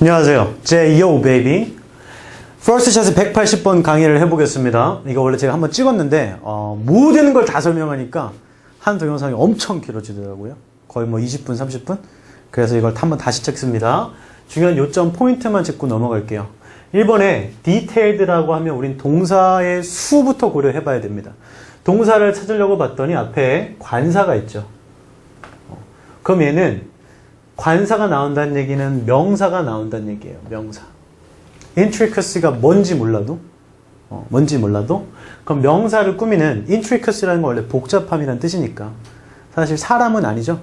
안녕하세요. 제이오 베이비. 퍼스트샷의 180번 강의를 해보겠습니다. 이거 원래 제가 한번 찍었는데 모든 걸 다 설명하니까 한 동영상이 엄청 길어지더라고요. 거의 뭐 20분, 30분? 그래서 이걸 한번 다시 찍습니다. 중요한 요점 포인트만 짚고 넘어갈게요. 1번에 detailled라고 하면 우린 동사의 수부터 고려해봐야 됩니다. 동사를 찾으려고 봤더니 앞에 관사가 있죠. 그럼 얘는 관사가 나온다는 얘기는 명사가 나온다는 얘기예요. 명사. intricacy가 뭔지 몰라도 그럼 명사를 꾸미는 intricacy라는 건 원래 복잡함이라는 뜻이니까 사실 사람은 아니죠.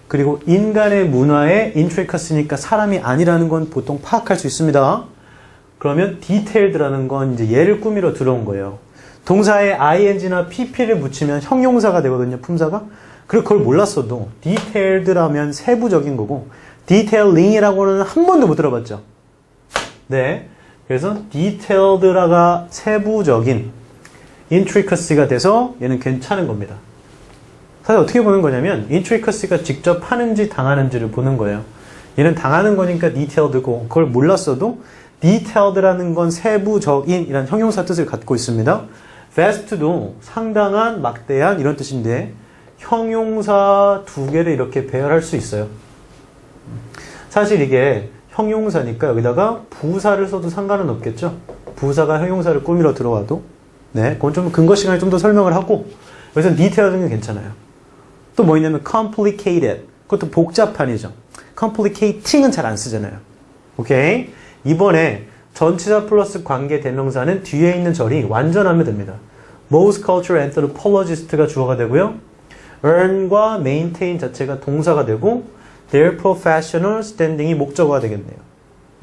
그리고 인간의 문화의 intricacy니까 사람이 아니라는 건 보통 파악할 수 있습니다. 그러면 detailed라는 건 이제 얘를 꾸미러 들어온 거예요. 동사에 ing나 pp를 붙이면 형용사가 되거든요. 품사가. 그리고 그걸 몰랐어도 detailed라면 세부적인 거고 detailing이라고는 한 번도 못 들어봤죠. 네, 그래서 detailed가 세부적인 intricacy가 돼서 얘는 괜찮은 겁니다. 사실 어떻게 보는 거냐면 intricacy가 직접 하는지 당하는지를 보는 거예요. 얘는 당하는 거니까 detailed고 그걸 몰랐어도 detailed라는 건 세부적인 이란 형용사 뜻을 갖고 있습니다. vast도 상당한, 막대한 이런 뜻인데 형용사 두 개를 이렇게 배열할 수 있어요. 사실 이게 형용사니까 여기다가 부사를 써도 상관은 없겠죠. 부사가 형용사를 꾸미러 들어와도. 네, 그건 좀 근거 시간에 좀 더 설명을 하고 여기서 detailing은 괜찮아요. 또 뭐 있냐면 complicated. 그것도 복잡한이죠. complicating은 잘 안 쓰잖아요. 오케이? 이번에 전치사 플러스 관계 대명사는 뒤에 있는 절이 완전하면 됩니다. most cultural anthropologist가 주어가 되고요. earn과 maintain 자체가 동사가 되고 their professional standing이 목적어가 되겠네요.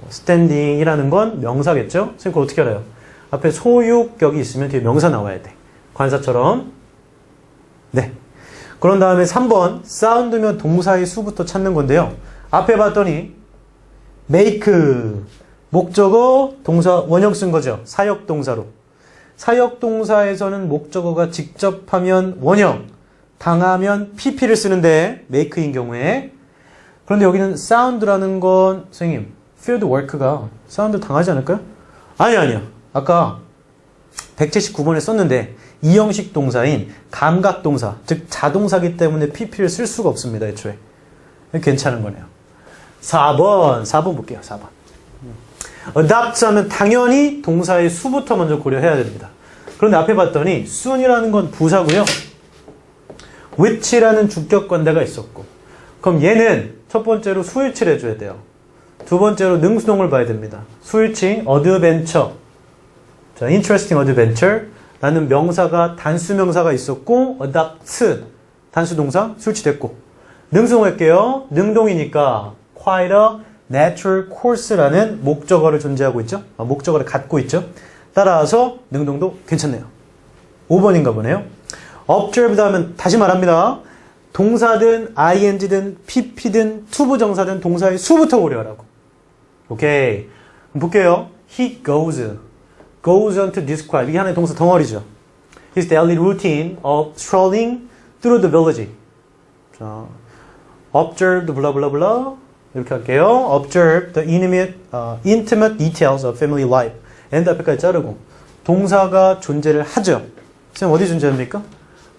standing이라는 건 명사겠죠? 선생님 그걸 어떻게 알아요? 앞에 소유격이 있으면 뒤에 명사 나와야 돼. 관사처럼. 네. 그런 다음에 3번 사운드면 동사의 수부터 찾는 건데요. 앞에 봤더니 make 목적어 동사 원형 쓴 거죠. 사역동사로. 사역동사에서는 목적어가 직접 하면 원형, 당하면 pp를 쓰는데 make인 경우에. 그런데 여기는 sound라는 건 선생님 field work가 사운드 당하지 않을까요? 아니요. 아까 179번에 썼는데 이형식 동사인 감각동사, 즉 자동사기 때문에 pp를 쓸 수가 없습니다. 애초에. 괜찮은 거네요. 4번 볼게요. 4번. adopt 하면 당연히 동사의 수부터 먼저 고려해야 됩니다. 그런데 앞에 봤더니 soon이라는 건 부사고요. which라는 주격 관대가 있었고 그럼 얘는 첫 번째로 수일치를 해줘야 돼요. 두 번째로 능수동을 봐야 됩니다. 수일치 adventure. 자, interesting adventure 라는 명사가 단수명사가 있었고 adopt 단수동사 수일치됐고 능수동 할게요. 능동이니까 quite a natural course라는 목적어를 존재하고 있죠. 목적어를 갖고 있죠. 따라서 능동도 괜찮네요. 5번인가 보네요. observed 하면 다시 말합니다. 동사든 ing든 pp든 투부정사든 동사의 수부터 고려하라고. 오케이. 볼게요. He goes on to describe. 이게 하나의 동사 덩어리죠. His daily routine of strolling through the village. 자, observed 블라블라블라 이렇게 할게요. Observe the intimate details of family life. and 앞에까지 자르고 동사가 존재를 하죠. 선생님 어디 존재합니까?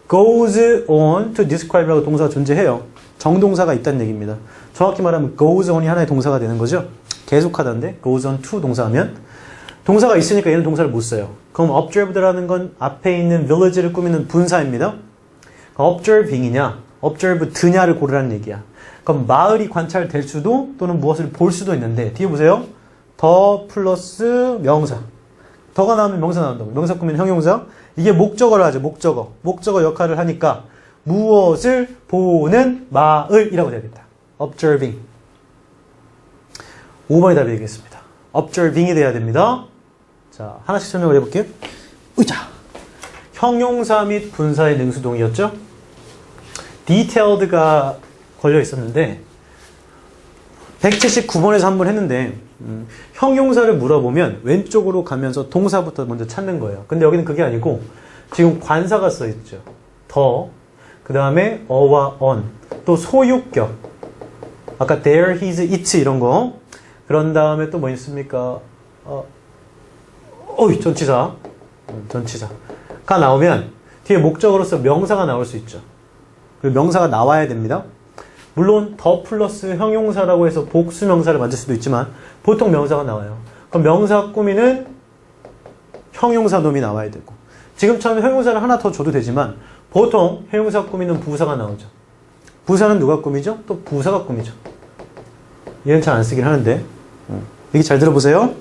goes on to describe라고 동사가 존재해요. 정동사가 있다는 얘기입니다. 정확히 말하면 goes on이 하나의 동사가 되는 거죠. 계속하다인데 goes on to 동사하면 동사가 있으니까 얘는 동사를 못 써요. 그럼 observed라는 건 앞에 있는 village를 꾸미는 분사입니다. observing이냐 observed냐를 고르라는 얘기야. 그럼 마을이 관찰될 수도 또는 무엇을 볼 수도 있는데 뒤에 보세요. 더 플러스 명사. 더가 나오면 명사 나온다고. 명사 꾸미는 형용사. 이게 목적어를 하죠. 목적어 역할을 하니까 무엇을 보는 마을이라고 되겠다. observing. 5번이 답이 되겠습니다. observing이 돼야 됩니다. 자, 하나씩 설명을 해볼게요. 의자. 형용사 및 분사의 능수동이었죠. detailed가 걸려 있었는데 179번에서 한 번 했는데 형용사를 물어보면 왼쪽으로 가면서 동사부터 먼저 찾는 거예요. 근데 여기는 그게 아니고 지금 관사가 써 있죠. 더, 그 다음에 어와 on, 또 소유격, 아까 there, his, its 이런 거, 그 그런 다음에 또 뭐 있습니까? 전치사. 전치사가 나오면 뒤에 목적어로서 명사가 나올 수 있죠. 그리고 명사가 나와야 됩니다. 물론 더 플러스 형용사라고 해서 복수 명사를 만들 수도 있지만 보통 명사가 나와요. 그럼 명사 꾸미는 형용사 놈이 나와야 되고, 지금처럼 형용사를 하나 더 줘도 되지만 보통 형용사 꾸미는 부사가 나오죠. 부사는 누가 꾸미죠? 또 부사가 꾸미죠. 얘는 잘 안 쓰긴 하는데 여기 잘 들어보세요.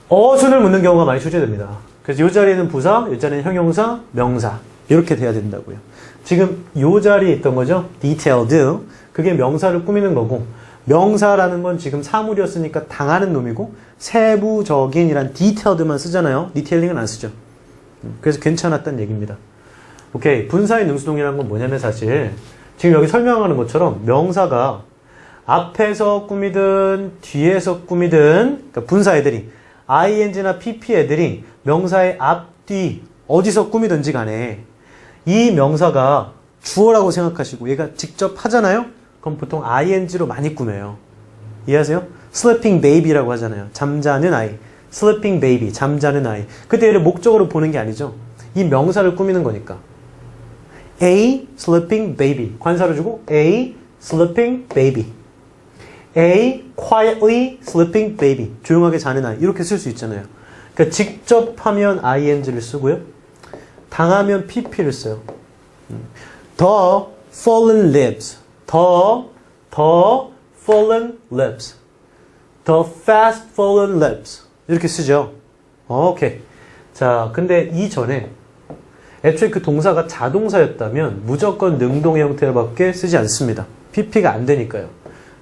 어순을 묻는 경우가 많이 출제됩니다. 그래서 이 자리에는 부사, 이 자리에는 형용사, 명사 이렇게 돼야 된다고요. 지금 이 자리에 있던 거죠. detailed. 그게 명사를 꾸미는 거고, 명사라는 건 지금 사물이었으니까 당하는 놈이고, 세부적인이란 detailed만 쓰잖아요. detailing 안 쓰죠. 그래서 괜찮았다는 얘기입니다. 오케이. 분사의 능수동이라는 건 뭐냐면 사실 지금 여기 설명하는 것처럼 명사가 앞에서 꾸미든 뒤에서 꾸미든, 그러니까 분사 애들이 ing나 pp 애들이 명사의 앞뒤 어디서 꾸미든지 간에 이 명사가 주어라고 생각하시고 얘가 직접 하잖아요? 그럼 보통 ing로 많이 꾸며요. 이해하세요? sleeping baby라고 하잖아요. 잠자는 아이. sleeping baby, 잠자는 아이. 그때 얘를 목적으로 보는 게 아니죠. 이 명사를 꾸미는 거니까. A sleeping baby. 관사를 주고 A sleeping baby. A quietly sleeping baby. 조용하게 자는 아이. 이렇게 쓸 수 있잖아요. 그러니까 직접 하면 ing를 쓰고요. 당하면 pp를 써요. The fallen leaves. The fallen leaves. The fast fallen leaves. 이렇게 쓰죠. 오케이. 자, 근데 이전에 애초에 그 동사가 자동사였다면 무조건 능동의 형태로밖에 쓰지 않습니다. pp가 안 되니까요.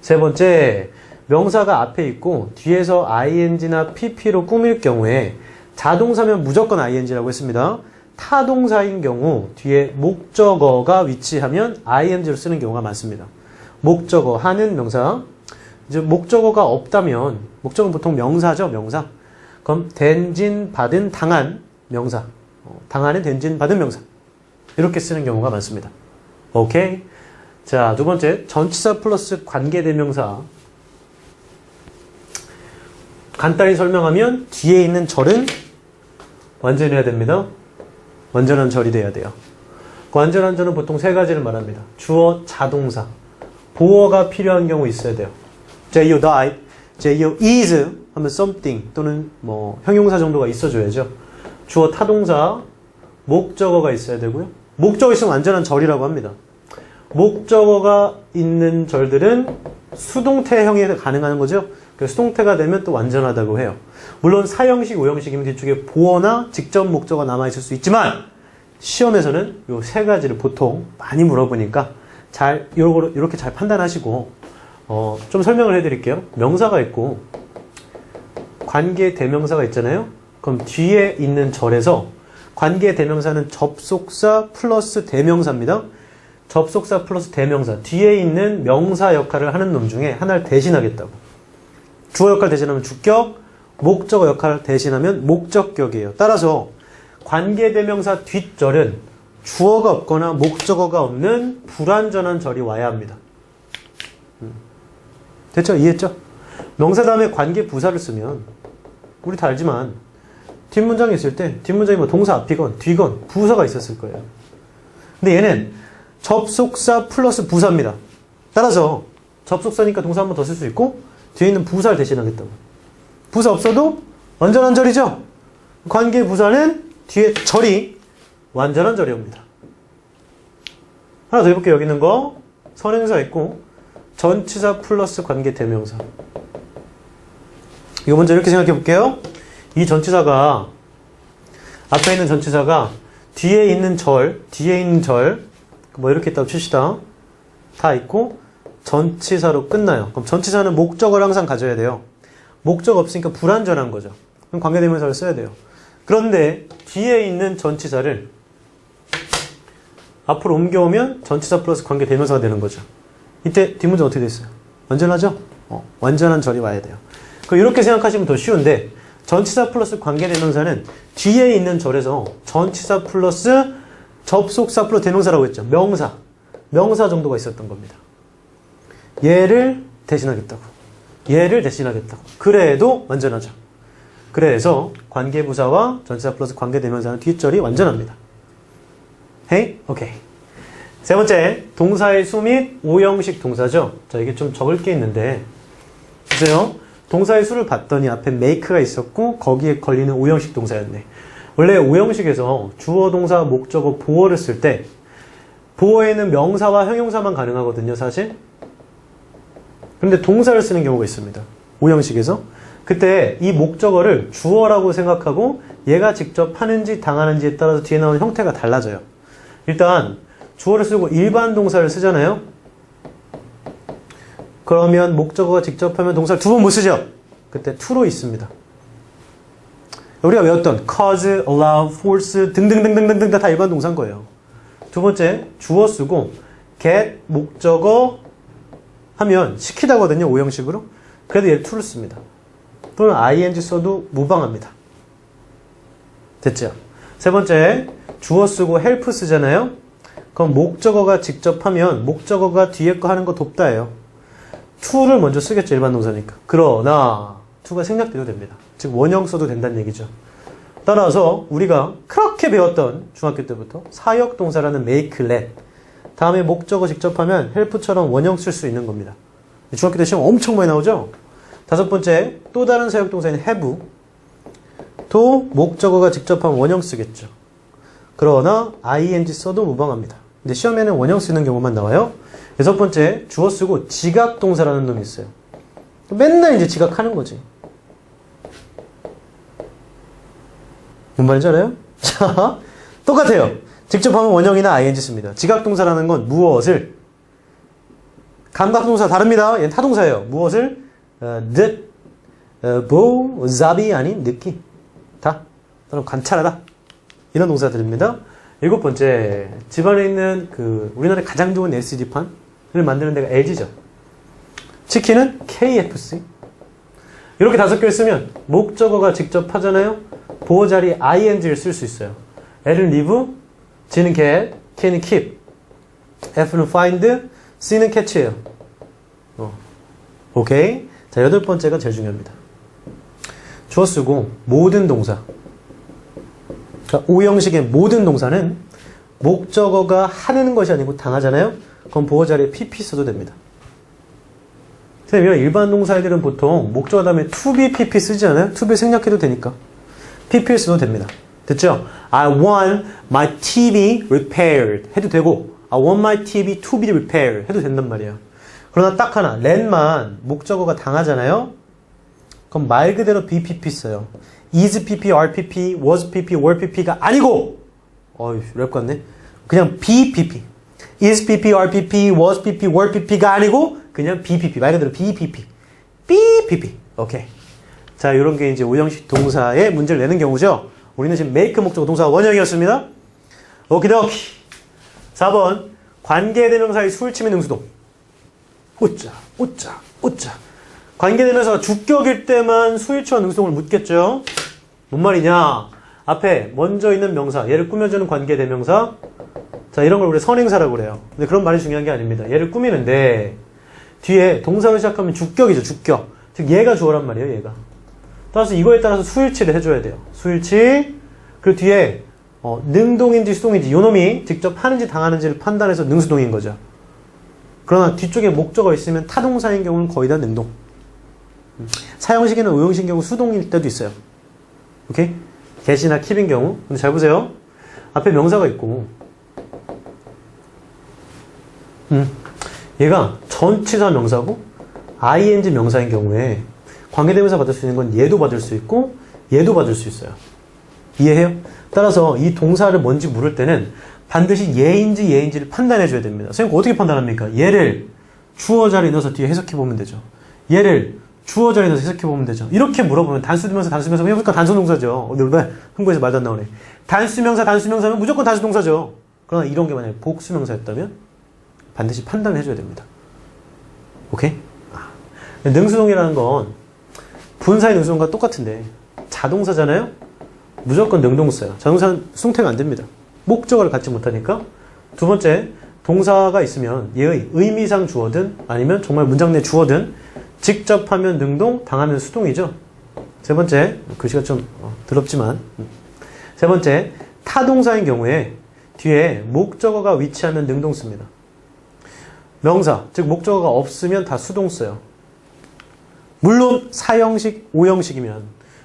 세 번째, 명사가 앞에 있고 뒤에서 ing나 pp로 꾸밀 경우에 자동사면 무조건 ing라고 했습니다. 타동사인 경우 뒤에 목적어가 위치하면 ing를 쓰는 경우가 많습니다. 목적어, 하는 명사. 이제 목적어가 없다면, 목적어는 보통 명사죠, 명사. 그럼 된진, 받은, 당한 명사. 당하는, 된진, 받은 명사. 이렇게 쓰는 경우가 많습니다. 오케이. 자, 두 번째, 전치사 플러스 관계대명사. 간단히 설명하면 뒤에 있는 절은 완전해야 됩니다. 완전한 절이 돼야 돼요. 그 완전한 절은 보통 세 가지를 말합니다. 주어, 자동사, 보어가 필요한 경우 있어야 돼요. JO, die, JO, is 하면 something 또는 뭐 형용사 정도가 있어줘야죠. 주어, 타동사, 목적어가 있어야 되고요. 목적어 있으면 완전한 절이라고 합니다. 목적어가 있는 절들은 수동태형이 가능한 거죠. 수동태가 되면 또 완전하다고 해요. 물론 사형식, 오형식이면 뒤쪽에 보어나 직접 목적어가 남아있을 수 있지만 시험에서는 이 세 가지를 보통 많이 물어보니까 잘 이렇게 잘 판단하시고 좀 설명을 해드릴게요. 명사가 있고 관계 대명사가 있잖아요. 그럼 뒤에 있는 절에서 관계 대명사는 접속사 플러스 대명사입니다. 접속사 플러스 대명사, 뒤에 있는 명사 역할을 하는 놈 중에 하나를 대신하겠다고. 주어 역할 대신하면 주격, 목적어 역할을 대신하면 목적격이에요. 따라서 관계대명사 뒷절은 주어가 없거나 목적어가 없는 불완전한 절이 와야 합니다. 됐죠? 이해했죠? 명사 다음에 관계 부사를 쓰면 우리 다 알지만 뒷문장에 있을 때 뒷문장이 뭐 동사 앞이건 뒤건 부사가 있었을 거예요. 근데 얘는 접속사 플러스 부사입니다. 따라서 접속사니까 동사 한 번 더 쓸 수 있고 뒤에 있는 부사를 대신하겠다고. 부사 없어도 완전한 절이죠? 관계 부사는 뒤에 절이 완전한 절이 옵니다. 하나 더 해볼게요. 여기 있는 거 선행사 있고 전치사 플러스 관계 대명사. 이거 먼저 이렇게 생각해 볼게요. 이 전치사가 앞에 있는 전치사가 뒤에 있는 절 뭐 이렇게 있다고 칩시다. 다 있고 전치사로 끝나요. 그럼 전치사는 목적어를 항상 가져야 돼요. 목적 없으니까 불완전한 거죠. 그럼 관계대명사를 써야 돼요. 그런데 뒤에 있는 전치사를 앞으로 옮겨오면 전치사 플러스 관계대명사가 되는 거죠. 이때 뒷문장 어떻게 됐어요? 완전하죠? 완전한 절이 와야 돼요. 그럼 이렇게 생각하시면 더 쉬운데 전치사 플러스 관계대명사는 뒤에 있는 절에서 전치사 플러스 접속사 플러스 대명사라고 했죠. 명사 정도가 있었던 겁니다. 얘를 대신하겠다고. 얘를 대신하겠다고. 그래도 완전하죠. 그래서 관계부사와 전치사 플러스 관계대명사는 뒷절이 완전합니다. 헤이? 오케이. 세 번째, 동사의 수 및 오형식 동사죠. 자, 이게 좀 적을 게 있는데 보세요. 동사의 수를 봤더니 앞에 make가 있었고 거기에 걸리는 오형식 동사였네. 원래 오형식에서 주어, 동사, 목적어, 보어를 쓸 때 보어에는 명사와 형용사만 가능하거든요, 사실. 그런데 동사를 쓰는 경우가 있습니다. 오형식에서. 그때 이 목적어를 주어라고 생각하고 얘가 직접 하는지 당하는지에 따라서 뒤에 나오는 형태가 달라져요. 일단 주어를 쓰고 일반 동사를 쓰잖아요. 그러면 목적어가 직접 하면 동사를 두 번 못 쓰죠. 그때 to로 있습니다. 우리가 외웠던 cause, allow, force 등등등등등등 다 일반 동사인 거예요. 두 번째, 주어 쓰고 get 목적어 하면 시키다거든요. 오형식으로. 그래도 얘를 to를 씁니다. 또는 ing 써도 무방합니다. 됐죠? 세 번째, 주어 쓰고 help 쓰잖아요. 그럼 목적어가 직접 하면 목적어가 뒤에 거 하는 거 돕다예요. to를 먼저 쓰겠죠. 일반 동사니까. 그러나 to가 생략돼도 됩니다. 즉 원형 써도 된다는 얘기죠. 따라서 우리가 그렇게 배웠던 중학교 때부터 사역 동사라는 make, let 다음에 목적어 직접 하면 help처럼 원형 쓸 수 있는 겁니다. 중학교 때 시험 엄청 많이 나오죠. 다섯 번째, 또 다른 사역 동사인 have 또 목적어가 직접 하면 원형 쓰겠죠. 그러나 ing 써도 무방합니다. 근데 시험에는 원형 쓰는 경우만 나와요. 여섯 번째, 주어 쓰고 지각 동사라는 놈이 있어요. 맨날 이제 지각하는 거지. 뭔 말인지 알아요? 자, 똑같아요. 직접 하면 원형이나 ing 씁니다. 지각 동사라는 건 무엇을, 감각 동사 다릅니다. 얘는 타동사예요. 무엇을 듣, 보, 자비 아닌 느끼 다 또는 관찰하다 이런 동사들입니다. 일곱 번째, 집안에 있는 우리나라의 가장 좋은 LCD판을 만드는 데가 LG죠. 치킨은 KFC. 이렇게 다섯 개를 쓰면 목적어가 직접 하잖아요. 보호 자리에 ing를 쓸 수 있어요. L은 live, G는 get, K는 keep, F는 find, C는 catch예요. 오케이. 자, 여덟 번째가 제일 중요합니다. 주어 쓰고 모든 동사. 그러니까 오형식의 모든 동사는 목적어가 하는 것이 아니고 당하잖아요. 그럼 보호 자리에 PP 써도 됩니다. 선생님, 일반 동사들은 보통 목적어 다음에 to be PP 쓰지 않아요? to be 생략해도 되니까. PP 써도 됩니다. 됐죠? I want my TV repaired 해도 되고 I want my TV to be repaired 해도 된단 말이에요. 그러나 딱 하나, let만 목적어가 당하잖아요? 그럼 말 그대로 BPP 써요. is PP, are PP, was PP, were PP가 아니고 랩 같네. 그냥 BPP. is PP, are PP, was PP, were PP가 아니고 그냥 BPP. 말 그대로 BPP. BPP. 오케이. 자, 이런 게 이제 오형식 동사의 문제를 내는 경우죠. 우리는 지금 make 목적어 동사 원형이었습니다. 오키도키. 4번. 관계대명사의 수일치미 능수동. 웃자, 웃자, 웃자. 관계대명사가 주격일 때만 수일치와 능수동을 묻겠죠. 뭔 말이냐? 앞에 먼저 있는 명사, 얘를 꾸며주는 관계대명사. 자, 이런 걸 우리 선행사라고 그래요. 근데 그런 말이 중요한 게 아닙니다. 얘를 꾸미는데 뒤에 동사를 시작하면 주격이죠, 주격. 즉 얘가 주어란 말이에요, 얘가. 따라서 이거에 따라서 수일치를 해줘야 돼요. 수일치. 그 뒤에 능동인지 수동인지 요놈이 직접 하는지 당하는지를 판단해서 능수동인 거죠. 그러나 뒤쪽에 목적어 있으면 타동사인 경우는 거의 다 능동. 사형식에는 오형식인 경우 수동일 때도 있어요. 오케이? get이나 keep인 경우. 근데 잘 보세요. 앞에 명사가 있고 얘가 전치사 명사고 ing 명사인 경우에 관계대명사 받을 수 있는 건 얘도 받을 수 있고 얘도 받을 수 있어요. 이해해요? 따라서 이 동사를 뭔지 물을 때는 반드시 얘인지 얘인지를 판단해 줘야 됩니다. 선생님 어떻게 판단합니까? 얘를 주어 자리에 넣어서 뒤에 해석해 보면 되죠. 얘를 주어 자리에 넣어서 해석해 보면 되죠. 이렇게 물어보면 단수명사 해보니까 단수동사죠. 왜 흥부에서 말도 안 나오네. 단수명사면 무조건 단수동사죠. 그러나 이런 게 만약에 복수명사였다면 반드시 판단을 해줘야 됩니다. 오케이? 능수동이라는 건 분사의 능수동과 똑같은데 자동사잖아요? 무조건 능동사예요. 자동사는 승태가 안 됩니다. 목적어를 갖지 못하니까. 두 번째, 동사가 있으면 얘의 의미상 주어든 아니면 정말 문장 내 주어든 직접 하면 능동, 당하면 수동이죠. 세 번째, 글씨가 좀 더럽지만. 세 번째, 타동사인 경우에 뒤에 목적어가 위치하면 능동 씁니다. 명사, 즉 목적어가 없으면 다 수동 써요. 물론 4형식, 5형식이면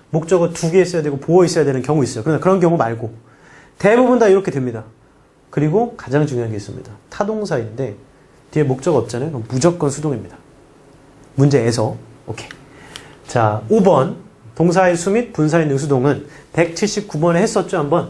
목적어 2개 있어야 되고 보어 있어야 되는 경우 있어요. 그러나 그런 경우 말고 대부분 다 이렇게 됩니다. 그리고 가장 중요한 게 있습니다. 타동사인데 뒤에 목적어 없잖아요. 그럼 무조건 수동입니다. 문제에서. 오케이. 자, 5번 동사의 수 및 분사의 능수동은 179번에 했었죠, 한번.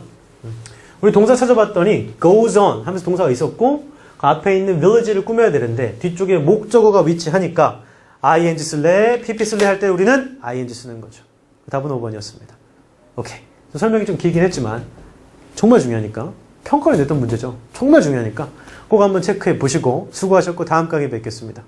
우리 동사 찾아봤더니 goes on 하면서 동사가 있었고 그 앞에 있는 village를 꾸며야 되는데 뒤쪽에 목적어가 위치하니까 ing 쓸래, pp 쓸래 할 때 우리는 ing 쓰는 거죠. 답은 5번이었습니다. 오케이. 설명이 좀 길긴 했지만 정말 중요하니까 평가를 냈던 문제죠. 정말 중요하니까 꼭 한번 체크해 보시고 수고하셨고 다음 강의에 뵙겠습니다.